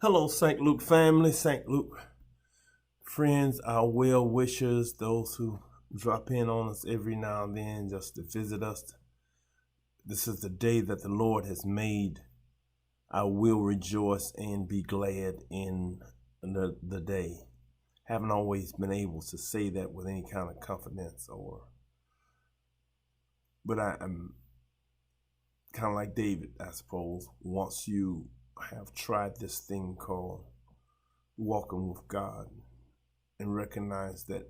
Hello, St. Luke family, St. Luke friends, our well wishers, those who drop in on us every now and then just to visit us. This is the day that the Lord has made. I will rejoice and be glad in the day. Haven't always been able to say that with any kind of confidence, but I'm kind of like David, I suppose. Once you have tried this thing called walking with God and recognize that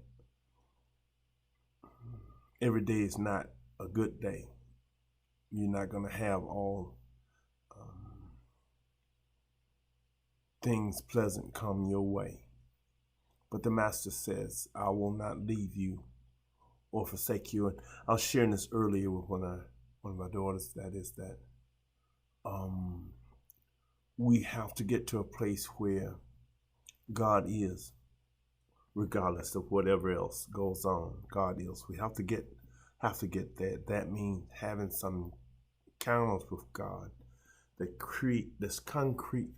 every day is not a good day. You're not going to have all things pleasant come your way. But the Master says, I will not leave you or forsake you. And I was sharing this earlier with one of my daughters, that we have to get to a place where God is, regardless of whatever else goes on. God is. We have to get that. That means having some encounters with God that create this concrete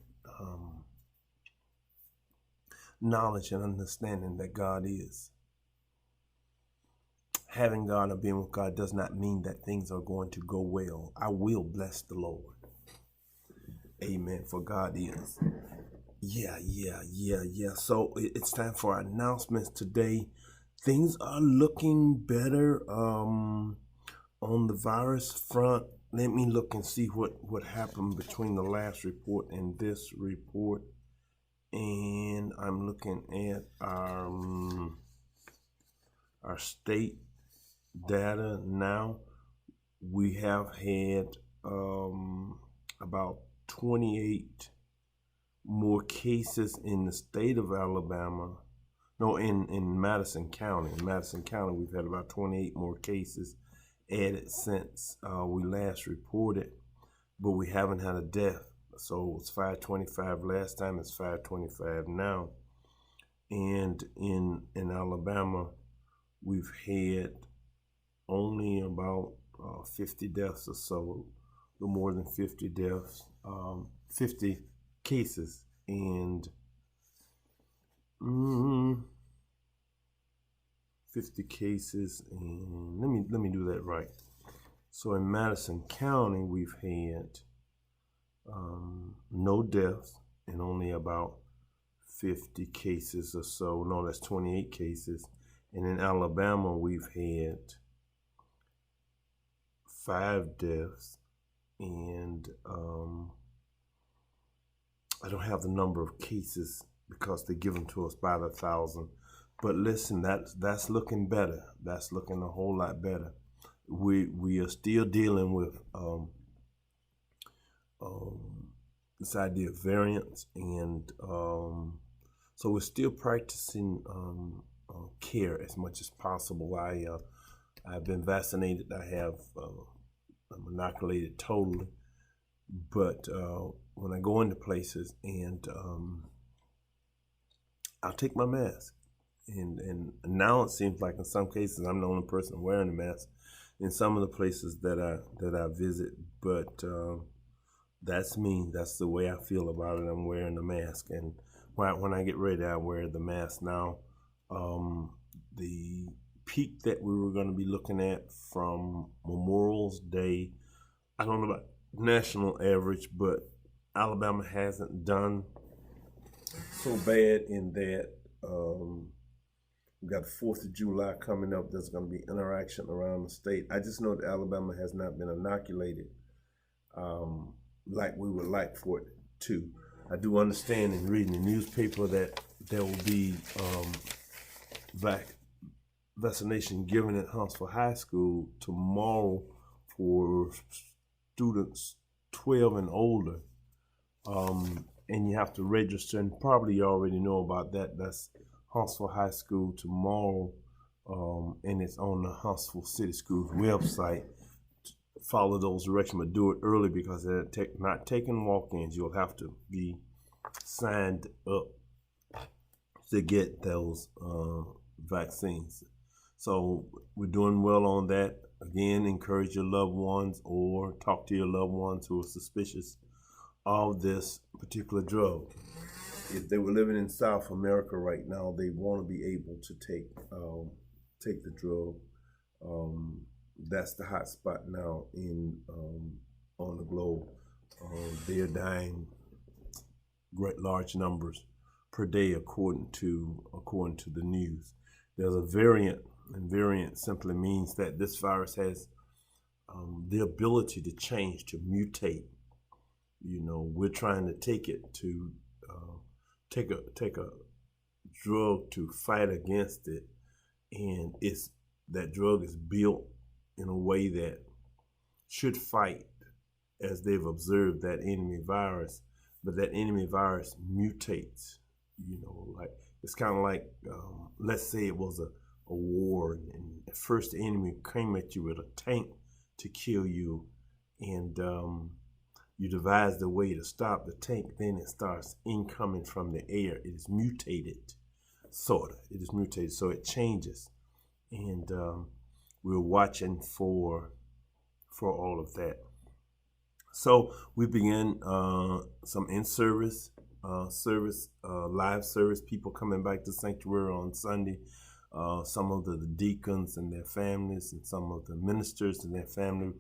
knowledge and understanding that God is. Having God or being with God does not mean that things are going to go well. I will bless the Lord. Amen. For God is. Yeah. So it's time for our announcements today. Things are looking better on the virus front. Let me look and see what happened between the last report and this report. And I'm looking at our state data now. We have had about 28 more cases in the state of Alabama. No, in Madison County. In Madison County, we've had about 28 more cases added since we last reported, but we haven't had a death. So it's 525 last time, it's 525 now. And in Alabama, we've had only about 50 deaths or so, a little more than 50 deaths, 50 cases, and 50 cases, and let me do that right. So in Madison County, we've had no deaths and only about 50 cases or so. No, that's 28 cases. And in Alabama, we've had 5 deaths, and I don't have the number of cases because they're given to us by the thousand. But listen, that's looking better. That's looking a whole lot better. We are still dealing with this idea of variants, and so we're still practicing care as much as possible. I've been vaccinated. I'm inoculated totally, but when I go into places, and I'll take my mask, and now it seems like in some cases I'm the only person wearing a mask in some of the places that I visit, but that's me. That's the way I feel about it. I'm wearing a mask, and when I get ready, I wear the mask. Now, the peak that we were going to be looking at from Memorial's Day, I don't know about national average, but Alabama hasn't done so bad in that. We've got the 4th of July coming up. There's going to be interaction around the state. I just know that Alabama has not been inoculated like we would like for it to. I do understand in reading the newspaper that there will be vaccination given at Huntsville High School tomorrow for students 12 and older. And you have to register, and probably you already know about that. That's Huntsville High School tomorrow, and it's on the Huntsville City Schools website. Follow those directions, but do it early because they're not taking walk-ins. You'll have to be signed up to get those vaccines. So we're doing well on that. Again, encourage your loved ones or talk to your loved ones who are suspicious of this particular drug. if they were living in South America right now, they want to be able to take the drug. That's the hot spot now in on the globe. They're dying great large numbers per day, according to the news. There's a variant, and variant simply means that this virus has the ability to change, to mutate. You know, we're trying to take it to take a drug to fight against it, and that drug is built in a way that should fight, as they've observed, that enemy virus, but that enemy virus mutates. You know, like it's kind of like let's say it was a war, and at first the enemy came at you with a tank to kill you, and you devised a way to stop the tank. Then it starts incoming from the air. It is mutated, sort of. It is mutated, so it changes, and we're watching for all of that. So we began some in-service live service, people coming back to Sanctuary on Sunday. Some of the deacons and their families, and some of the ministers and their family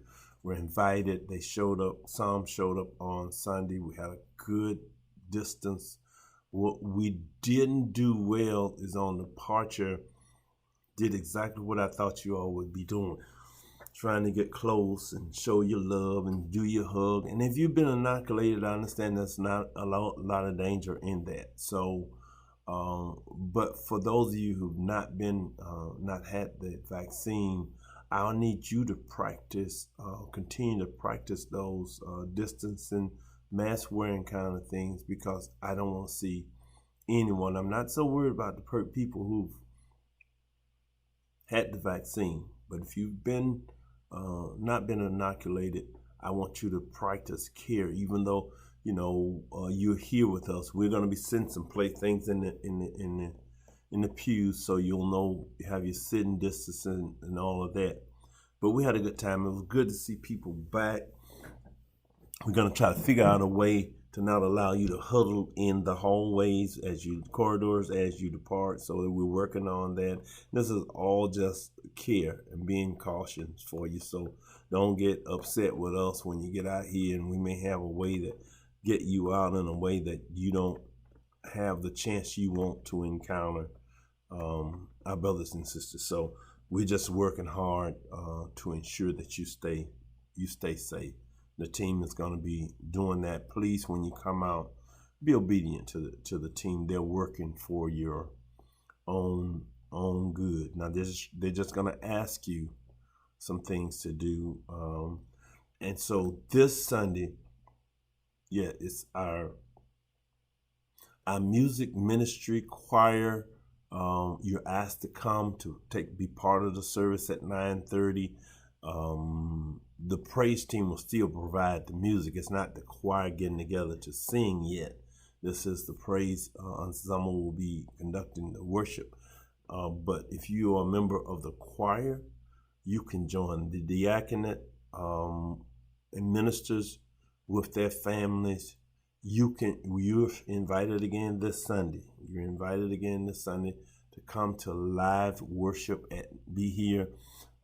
were invited. They showed up. Some showed up on Sunday. We had a good distance. What we didn't do well is on departure, did exactly what I thought you all would be doing. Trying to get close and show your love and do your hug. And if you've been inoculated, I understand there's not a lot of danger in that. So, but for those of you who've not had the vaccine, I'll need you to practice, continue to practice those distancing, mask wearing kind of things, because I don't want to see anyone. I'm not so worried about the people who've had the vaccine, but if you've been not been inoculated, I want you to practice care. Even though you're here with us, we're going to be sending some things in the pews, so you'll know, have your sitting distance and all of that. But we had a good time. It was good to see people back. We're going to try to figure out a way to not allow you to huddle in the hallways corridors as you depart. So we're working on that. This is all just care and being cautious for you. So don't get upset with us when you get out here, and we may have a way to get you out in a way that you don't have the chance you want to encounter our brothers and sisters. So we're just working hard to ensure that you stay safe. The team is going to be doing that. Please, when you come out, be obedient to the team. They're working for your own good. Now, they're just going to ask you some things to do. And so this Sunday, it's our music ministry choir. You're asked to come to be part of the service at 9:30. The praise team will still provide the music. It's not the choir getting together to sing yet. This is the praise ensemble will be conducting the worship. But if you are a member of the choir, you can join the diaconate and ministers with their families. You're invited again this Sunday. You're invited again this Sunday to come to live worship be here.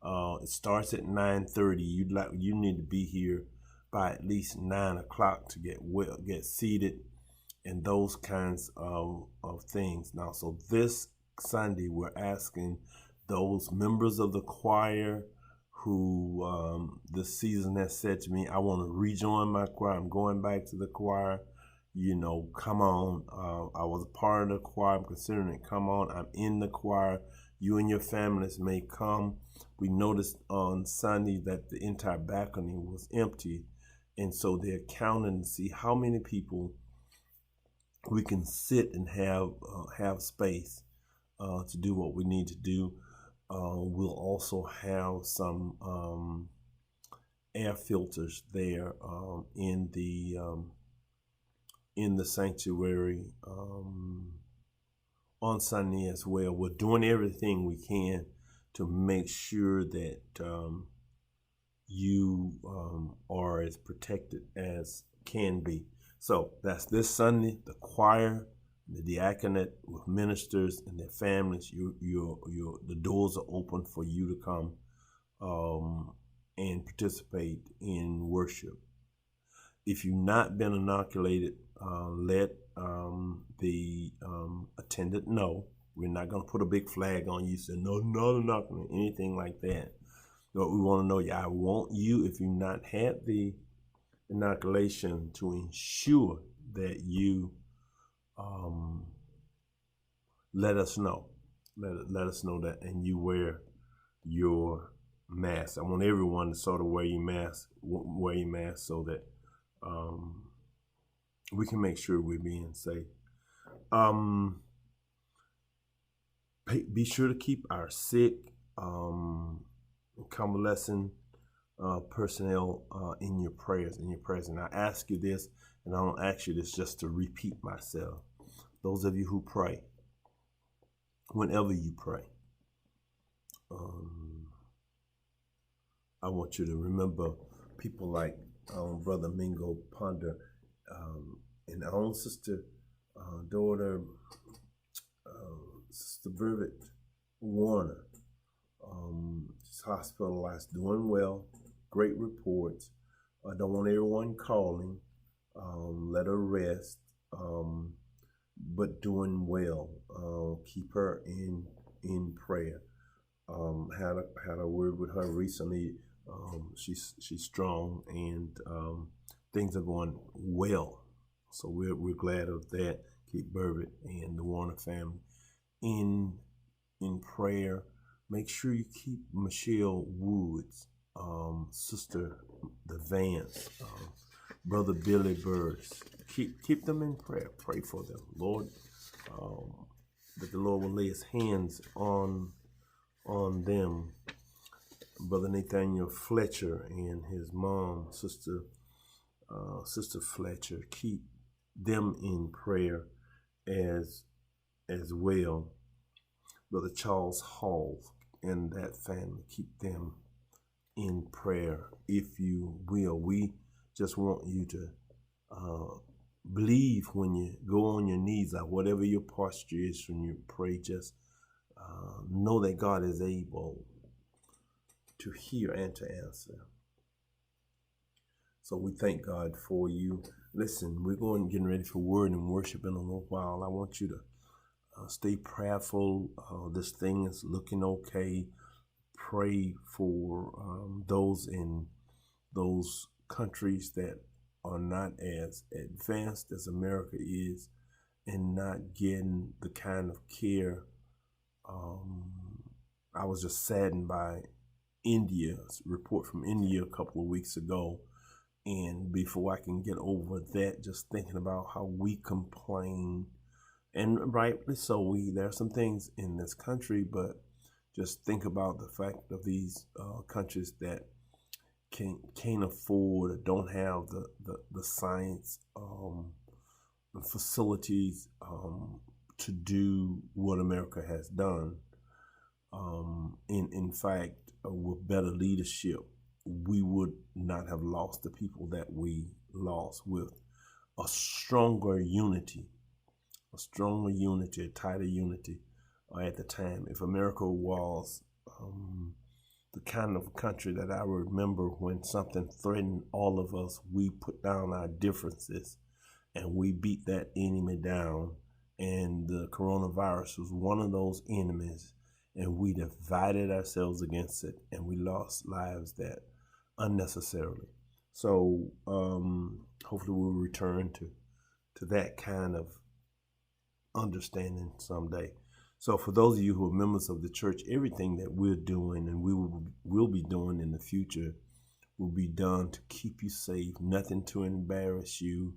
It starts at 9:30. You need to be here by at least 9 o'clock to get seated and those kinds of things. Now, so this Sunday we're asking those members of the choir who this season has said to me, I want to rejoin my choir. I'm going back to the choir. Come on. I was a part of the choir. I'm considering it. Come on. I'm in the choir. You and your families may come. We noticed on Sunday that the entire balcony was empty. And so they're counting to see how many people we can sit and have space to do what we need to do. We'll also have some air filters there in the sanctuary on Sunday as well. We're doing everything we can to make sure that you are as protected as can be. So that's this Sunday. The choir the diaconate with ministers and their families. The doors are open for you to come and participate in worship. If you've not been inoculated, let the attendant know. We're not going to put a big flag on you saying, no, not inoculated, anything like that. But we want to know, I want you, if you've not had the inoculation, to ensure that you let us know. Let us know that, and you wear your mask. I want everyone to sort of wear your mask so that we can make sure we're being safe. Be sure to keep our sick, convalescent personnel in your prayers. And I ask you this, and I don't ask you this just to repeat myself. Those of you who pray, whenever you pray, I want you to remember people like Brother Mingo Ponder and our own sister, daughter, Sister Bridget Warner. She's hospitalized, doing well, great reports. I don't want everyone calling. Let her rest, but doing well. Keep her in prayer. Had a word with her recently. She's strong, and things are going well. So we're glad of that. Keep Burbett and the Warner family in prayer. Make sure you keep Michelle Woods, Sister the Vance, Brother Billy Burris. Keep them in prayer. Pray for them, Lord. That the Lord will lay His hands on them. Brother Nathaniel Fletcher and his mom, Sister Fletcher. Keep them in prayer as well. Brother Charles Hall and that family, keep them in prayer, if you will. We just want you to believe when you go on your knees, or whatever your posture is when you pray. Just know that God is able to hear and to answer. So we thank God for you. Listen, we're getting ready for word and worship in a little while. I want you to stay prayerful. This thing is looking okay. Pray for those in those countries that are not as advanced as America is and not getting the kind of care. I was just saddened by India's report from India a couple of weeks ago. And before I can get over that, just thinking about how we complain, and rightly so, there are some things in this country, but just think about the fact of these countries that can't afford or don't have the science facilities to do what America has done. In fact, with better leadership, we would not have lost the people that we lost. With a stronger unity, a tighter unity at the time. If America was the kind of country that I remember when something threatened all of us, we put down our differences and we beat that enemy down. And the coronavirus was one of those enemies, and we divided ourselves against it, and we lost lives that unnecessarily. So hopefully we'll return to that kind of understanding someday. So for those of you who are members of the church, everything that we're doing and we will be doing in the future will be done to keep you safe, nothing to embarrass you.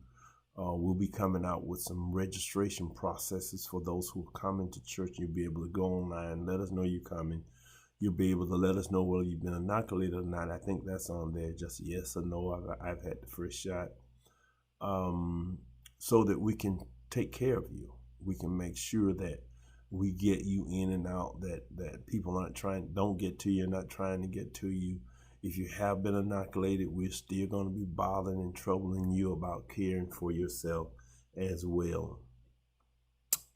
We'll be coming out with some registration processes for those who are coming to church. You'll be able to go online, let us know you're coming. You'll be able to let us know whether you've been inoculated or not. I think that's on there, just yes or no. I've had the first shot. So that we can take care of you. We can make sure that we get you in and out, that people don't get to you, not trying to get to you. If you have been inoculated, we're still going to be bothering and troubling you about caring for yourself as well.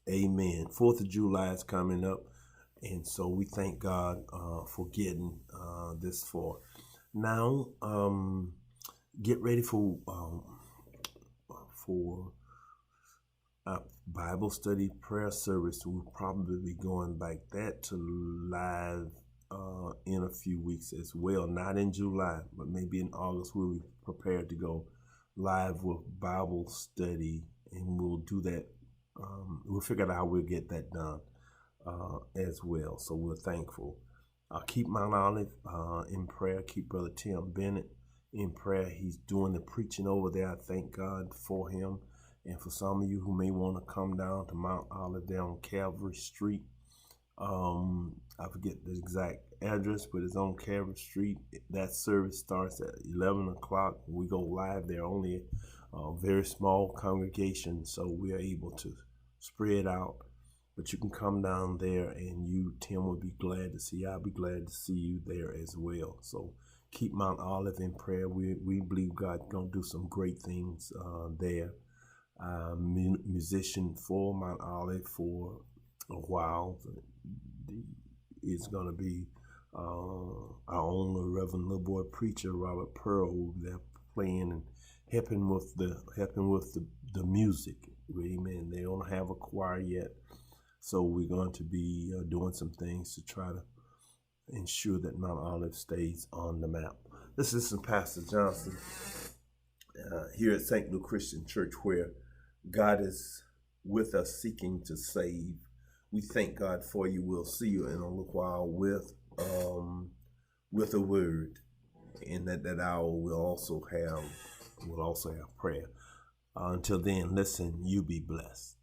Amen. 4th of July is coming up, and so we thank God for getting this far. Now, get ready for our Bible study prayer service. We'll probably be going back that to live in a few weeks as well. Not in July, but maybe in August we'll be prepared to go live with Bible study, and we'll do that. We'll figure out how we'll get that done as well. So we're thankful. Keep Mount Olive in prayer. Keep Brother Tim Bennett in prayer. He's doing the preaching over there. I thank God for him. And for some of you who may want to come down to Mount Olive down Calvary Street, I forget the exact address, but it's on Calvary Street. That service starts at 11 o'clock. We go live there, only a very small congregation, so we are able to spread out. But you can come down there, and Tim, will be glad to see you. I'll be glad to see you there as well. So keep Mount Olive in prayer. We believe God's going to do some great things there. Musician for Mount Olive for a while is going to be our own Reverend Little Boy preacher Robert Pearl. They're playing and helping with the music. Amen. They don't have a choir yet, so we're going to be doing some things to try to ensure that Mount Olive stays on the map. This is Pastor Johnson here at St. Luke Christian Church, where God is with us seeking to save. We thank God for you. We'll see you in a little while with a word, and that hour we'll also have prayer. Until then, listen, you be blessed.